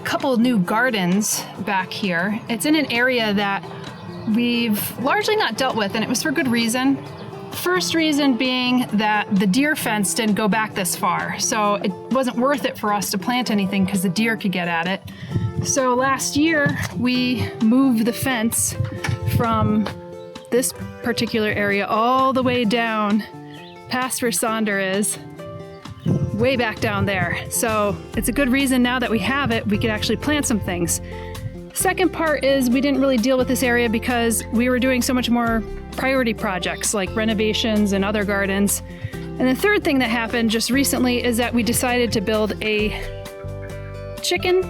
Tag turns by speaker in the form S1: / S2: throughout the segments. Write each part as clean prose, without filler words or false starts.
S1: couple of new gardens back here. It's in an area that we've largely not dealt with, and it was for good reason. First reason being that the deer fence didn't go back this far, so it wasn't worth it for us to plant anything because the deer could get at it. So last year we moved the fence from this particular area all the way down past where Sonder is, way back down there. So it's a good reason now that we have it, we could actually plant some things. Second part is we didn't really deal with this area because we were doing so much more priority projects like renovations and other gardens. And the third thing that happened just recently is that we decided to build a chicken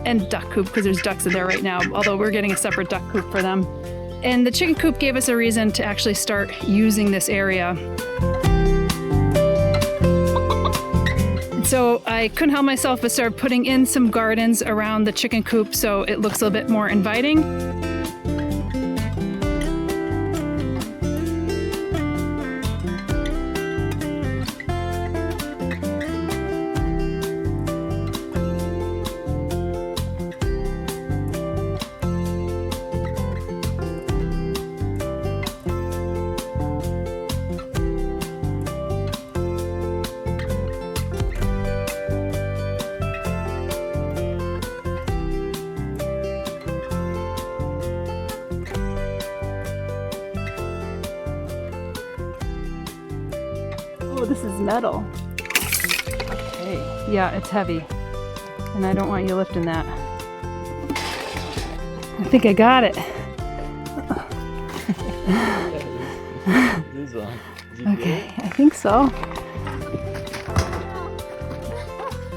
S1: and duck coop, because there's ducks in there right now, although we're getting a separate duck coop for them. And the chicken coop gave us a reason to actually start using this area. So I couldn't help myself but start putting in some gardens around the chicken coop so it looks a little bit more inviting. Oh, this is metal. Okay, yeah, it's heavy. And I don't want you lifting that. I think I got it. Okay, I think so.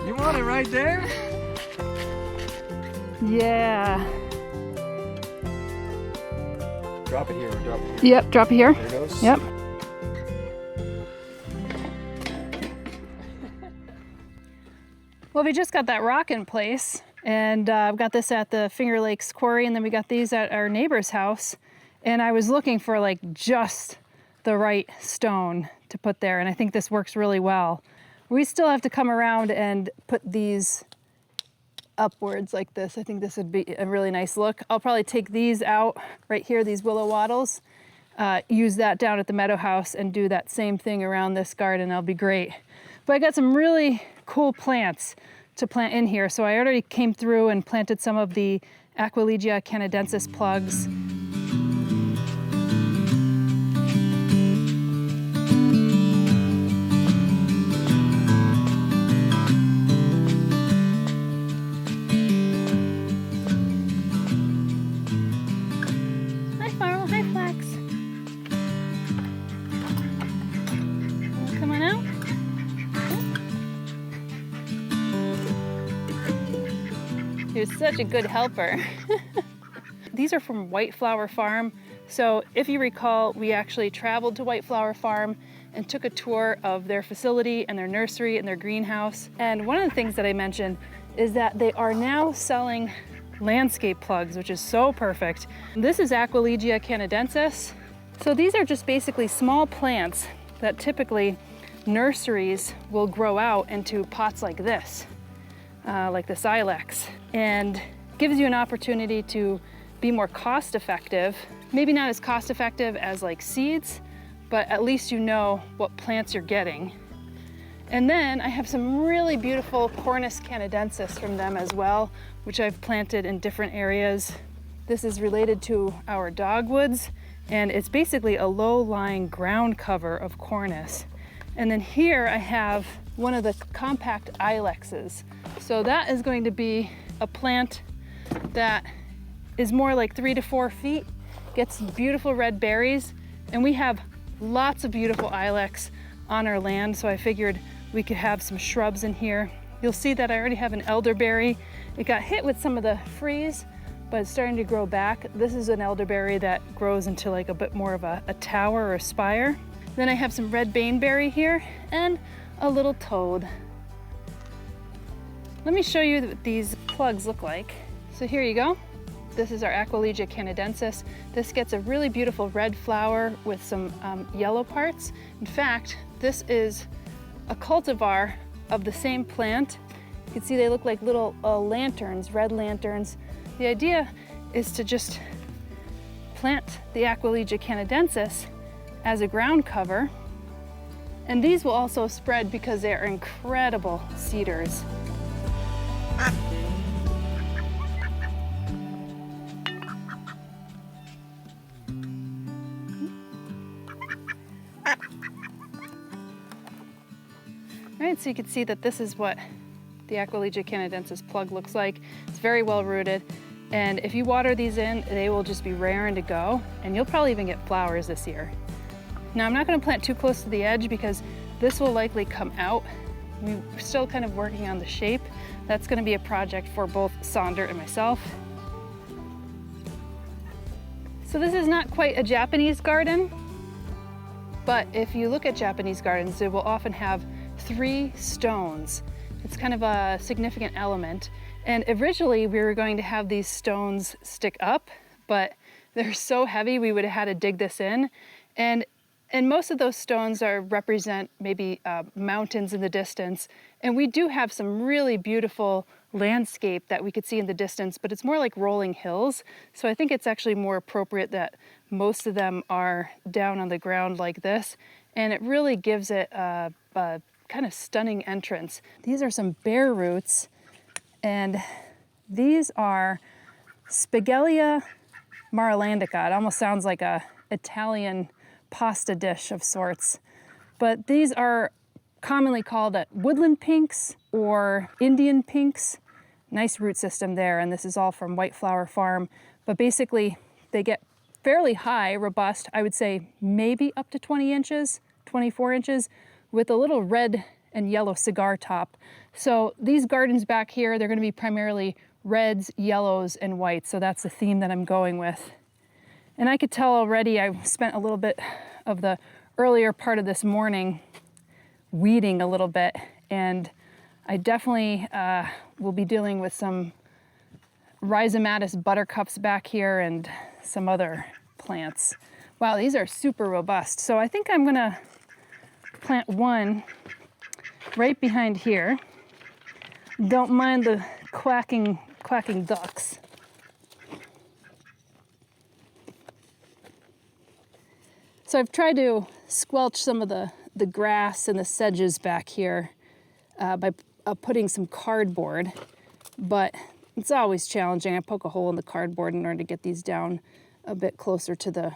S2: You want it right there?
S1: Yeah.
S2: Drop it here, drop it here.
S1: Yep, drop it here.
S2: There it goes.
S1: Yep. Well, we just got that rock in place, and I've got this at the Finger Lakes Quarry, and then we got these at our neighbor's house. And I was looking for like just the right stone to put there, and I think this works really well. We still have to come around and put these upwards like this. I think this would be a really nice look. I'll probably take these out right here, these willow wattles, use that down at the meadow house and do that same thing around this garden. That'll be great. But I got some really cool plants to plant in here. So I already came through and planted some of the Aquilegia canadensis plugs. Hi Farrell, hi Flax. Come on out. You're such a good helper. These are from White Flower Farm. So if you recall, we actually traveled to White Flower Farm and took a tour of their facility and their nursery and their greenhouse. And one of the things that I mentioned is that they are now selling landscape plugs, which is so perfect. This is Aquilegia canadensis. So these are just basically small plants that typically nurseries will grow out into pots like this. Like the silex, and gives you an opportunity to be more cost effective. Maybe not as cost effective as like seeds, but at least you know what plants you're getting. And then I have some really beautiful Cornus canadensis from them as well, which I've planted in different areas. This is related to our dogwoods, and it's basically a low-lying ground cover of Cornus. And then here I have one of the compact ilexes. So that is going to be a plant that is more like 3 to 4 feet, gets beautiful red berries, and we have lots of beautiful ilex on our land, so I figured we could have some shrubs in here. You'll see that I already have an elderberry. It got hit with some of the freeze, but it's starting to grow back. This is an elderberry that grows into like a bit more of a tower or a spire. Then I have some red baneberry here and a little toad. Let me show you what these plugs look like. So here you go. This is our Aquilegia canadensis. This gets a really beautiful red flower with some yellow parts. In fact, this is a cultivar of the same plant, You can see they look like little lanterns, red lanterns. The idea is to just plant the Aquilegia canadensis as a ground cover. And these will also spread because they are incredible cedars. All right, so you can see that this is what the Aquilegia canadensis plug looks like. It's very well rooted. And if you water these in, they will just be raring to go. And you'll probably even get flowers this year. Now, I'm not going to plant too close to the edge because this will likely come out. We're still kind of working on the shape. That's going to be a project for both Sonder and myself. So this is not quite a Japanese garden, but if you look at Japanese gardens, they will often have 3 stones. It's kind of a significant element. And originally we were going to have these stones stick up, but they're so heavy we would have had to dig this in. And most of those stones represent maybe mountains in the distance. And we do have some really beautiful landscape that we could see in the distance, but it's more like rolling hills. So I think it's actually more appropriate that most of them are down on the ground like this. And it really gives it a kind of stunning entrance. These are some bare roots, and these are Spigelia marilandica. It almost sounds like a Italian pasta dish of sorts. But these are commonly called woodland pinks or Indian pinks. Nice root system there, and this is all from White Flower Farm. But basically, they get fairly high, robust, I would say maybe up to 20 inches, 24 inches, with a little red and yellow cigar top. So these gardens back here, they're going to be primarily reds, yellows, and whites. So that's the theme that I'm going with. And I could tell already I spent a little bit of the earlier part of this morning weeding a little bit, and I definitely will be dealing with some rhizomatous buttercups back here and some other plants. Wow, these are super robust. So I think I'm gonna plant one right behind here. Don't mind the quacking ducks. So I've tried to squelch some of the grass and the sedges back here by putting some cardboard, but it's always challenging. I poke a hole in the cardboard in order to get these down a bit closer to the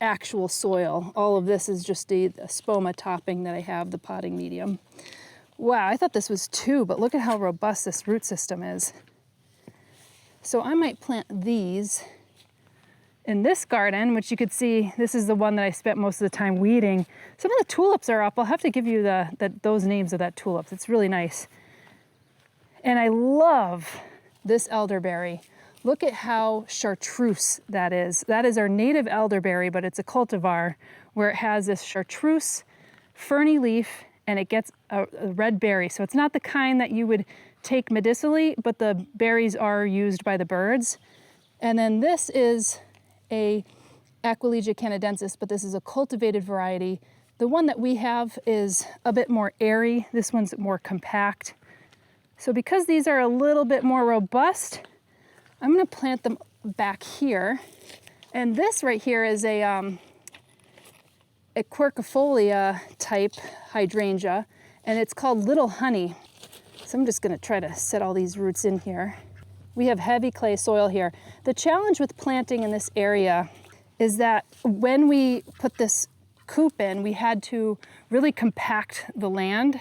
S1: actual soil. All of this is just the spoma topping that I have, the potting medium. Wow, I thought this was 2, but look at how robust this root system is. So I might plant these in this garden, which you could see, this is the one that I spent most of the time weeding. Some of the tulips are up. I'll have to give you those names of that tulips. It's really nice. And I love this elderberry. Look at how chartreuse that is. That is our native elderberry, but it's a cultivar where it has this chartreuse, ferny leaf, and it gets a red berry. So it's not the kind that you would take medicinally, but the berries are used by the birds. And then this is a Aquilegia canadensis, but this is a cultivated variety. The one that we have is a bit more airy. This one's more compact. So because these are a little bit more robust, I'm gonna plant them back here. And this right here is a quercifolia type hydrangea, and it's called Little Honey. So I'm just gonna try to set all these roots in here. We have heavy clay soil here. The challenge with planting in this area is that when we put this COOP in, we had to really compact the land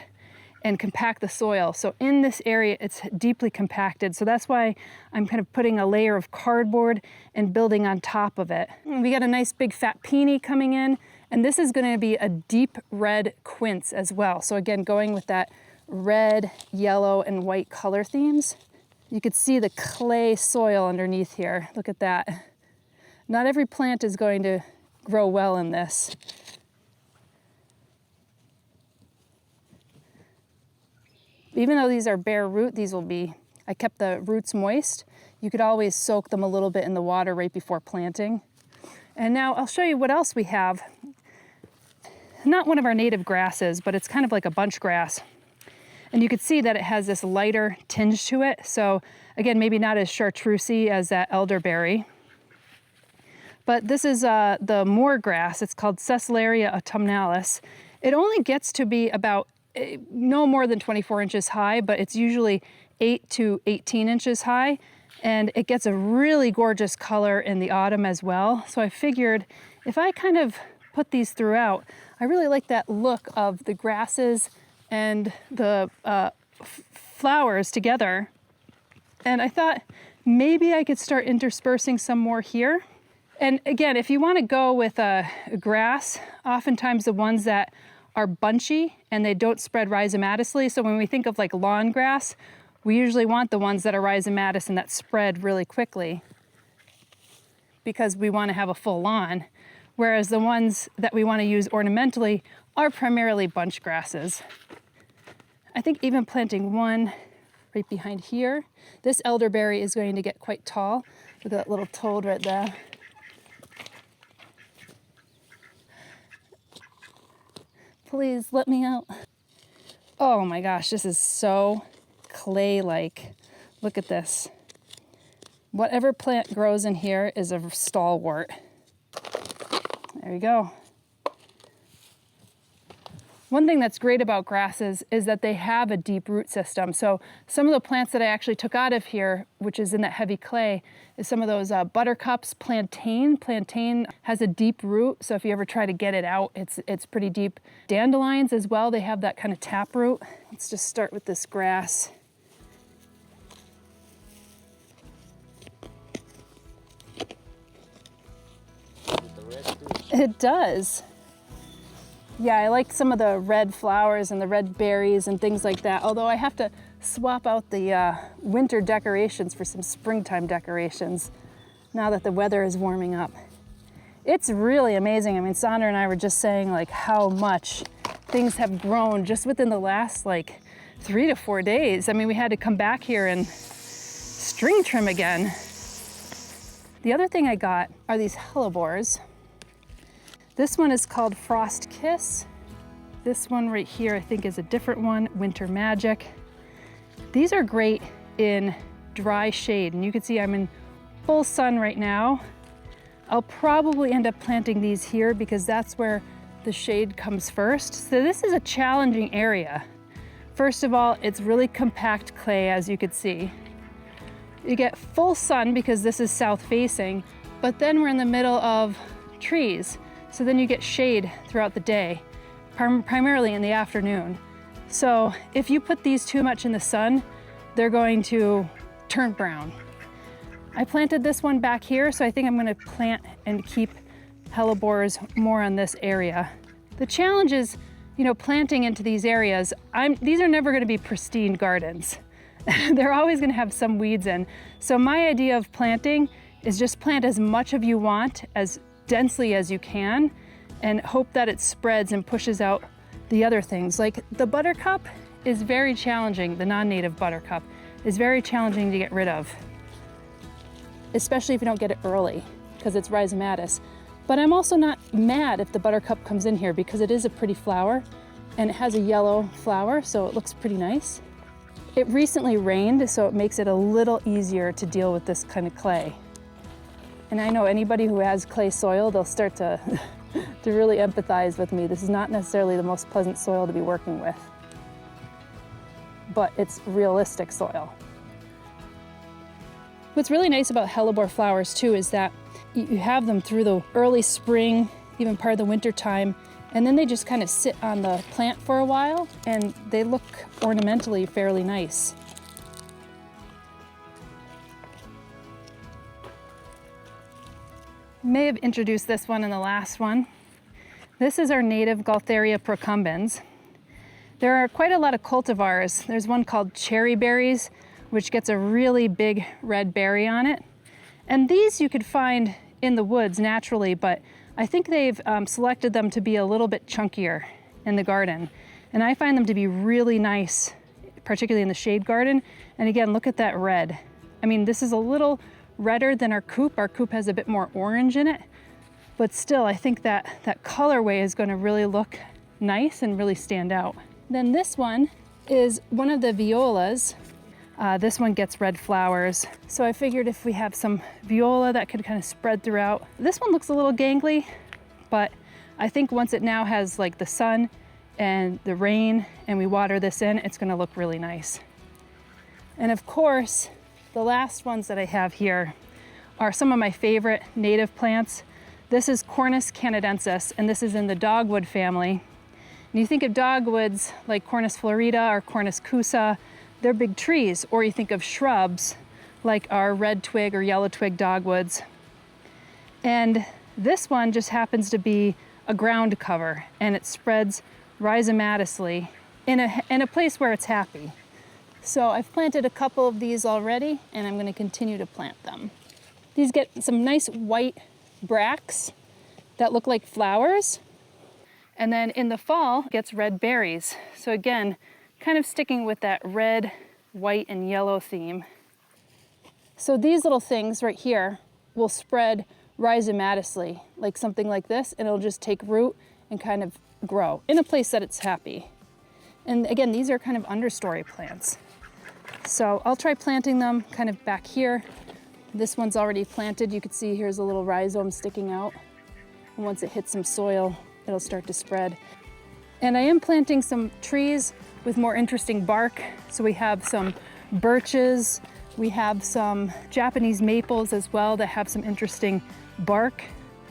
S1: and compact the soil. So in this area, it's deeply compacted. So that's why I'm kind of putting a layer of cardboard and building on top of it. We got a nice big fat peony coming in, and this is gonna be a deep red quince as well. So again, going with that red, yellow, and white color themes. You could see the clay soil underneath here. Look at that. Not every plant is going to grow well in this. Even though these are bare root, I kept the roots moist. You could always soak them a little bit in the water right before planting. And now I'll show you what else we have. Not one of our native grasses, but it's kind of like a bunch grass. And you could see that it has this lighter tinge to it. So again, maybe not as chartreusey as that elderberry. But this is the moor grass. It's called Ceslaria autumnalis. It only gets to be about no more than 24 inches high, but it's usually 8 to 18 inches high. And it gets a really gorgeous color in the autumn as well. So I figured if I kind of put these throughout, I really like that look of the grasses and the flowers together. And I thought maybe I could start interspersing some more here. And again, if you want to go with a grass, oftentimes the ones that are bunchy and they don't spread rhizomatically. So when we think of like lawn grass, we usually want the ones that are rhizomatous and that spread really quickly because we want to have a full lawn. Whereas the ones that we want to use ornamentally are primarily bunch grasses. I think even planting one right behind here, this elderberry is going to get quite tall. Look at that little toad right there. Please let me out. Oh my gosh, this is so clay-like. Look at this. Whatever plant grows in here is a stalwart. There you go. One thing that's great about grasses is that they have a deep root system. So some of the plants that I actually took out of here, which is in that heavy clay, is some of those buttercups, plantain. Plantain has a deep root, so if you ever try to get it out, it's pretty deep. Dandelions as well, they have that kind of tap root. Let's just start with this grass. It does. Yeah, I like some of the red flowers and the red berries and things like that, although I have to swap out the winter decorations for some springtime decorations now that the weather is warming up. It's really amazing. I mean, Sandra and I were just saying like how much things have grown just within the last like 3 to 4 days. I mean, we had to come back here and string trim again. The other thing I got are these hellebores. This one is called Frost Kiss. This one right here I think is a different one, Winter Magic. These are great in dry shade, and you can see I'm in full sun right now. I'll probably end up planting these here because that's where the shade comes first. So this is a challenging area. First of all, it's really compact clay, as you could see. You get full sun because this is south facing, but then we're in the middle of trees. So then you get shade throughout the day, primarily in the afternoon. So if you put these too much in the sun, they're going to turn brown. I planted this one back here, so I think I'm gonna plant and keep hellebores more on this area. The challenge is, you know, planting into these areas, these are never gonna be pristine gardens. They're always gonna have some weeds in. So my idea of planting is just plant as much of you want, as densely as you can, and hope that it spreads and pushes out the other things. Like the buttercup is very challenging, the non-native buttercup is very challenging to get rid of, especially if you don't get it early because it's rhizomatous. But I'm also not mad if the buttercup comes in here because it is a pretty flower and it has a yellow flower, so it looks pretty nice. It recently rained, so it makes it a little easier to deal with this kind of clay. And I know anybody who has clay soil, they'll start to really empathize with me. This is not necessarily the most pleasant soil to be working with, but it's realistic soil. What's really nice about hellebore flowers too is that you have them through the early spring, even part of the winter time, and then they just kind of sit on the plant for a while and they look ornamentally fairly nice. May have introduced this one in the last one. This is our native Gaultheria procumbens. There are quite a lot of cultivars. There's one called cherry berries, which gets a really big red berry on it. And these you could find in the woods naturally, but I think they've selected them to be a little bit chunkier in the garden. And I find them to be really nice, particularly in the shade garden. And again, look at that red. I mean, this is a little redder than our COOP. Our COOP has a bit more orange in it, but still I think that colorway is going to really look nice and really stand out. Then this one is one of the violas. This one gets red flowers. So I figured if we have some viola that could kind of spread throughout. This one looks a little gangly, but I think once it now has like the sun and the rain and we water this in, it's gonna look really nice. And of course, the last ones that I have here are some of my favorite native plants. This is Cornus canadensis, and this is in the dogwood family. And you think of dogwoods like Cornus florida or Cornus cusa, they're big trees, or you think of shrubs like our red twig or yellow twig dogwoods. And this one just happens to be a ground cover, and it spreads rhizomatically in a place where it's happy. So I've planted a couple of these already, and I'm going to continue to plant them. These get some nice white bracts that look like flowers. And then in the fall, it gets red berries. So again, kind of sticking with that red, white, and yellow theme. So these little things right here will spread rhizomatically, like something like this, and it'll just take root and kind of grow in a place that it's happy. And again, these are kind of understory plants. So I'll try planting them kind of back here. This one's already planted. You can see here's a little rhizome sticking out. And once it hits some soil, it'll start to spread. And I am planting some trees with more interesting bark. So we have some birches, we have some Japanese maples as well that have some interesting bark.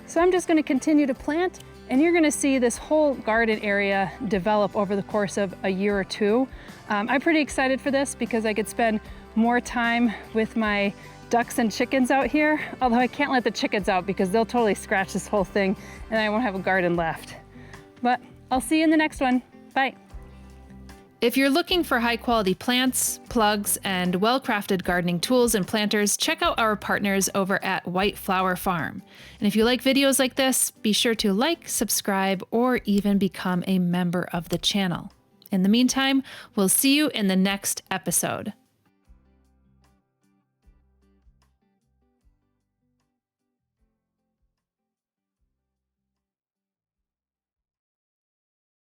S1: So I'm just gonna continue to plant, and you're gonna see this whole garden area develop over the course of a year or two. I'm pretty excited for this because I could spend more time with my ducks and chickens out here, although I can't let the chickens out because they'll totally scratch this whole thing and I won't have a garden left. But I'll see you in the next one. Bye. If you're looking for high quality plants, plugs, and well-crafted gardening tools and planters, check out our partners over at White Flower Farm. And if you like videos like this, be sure to like, subscribe, or even become a member of the channel. In the meantime, we'll see you in the next episode.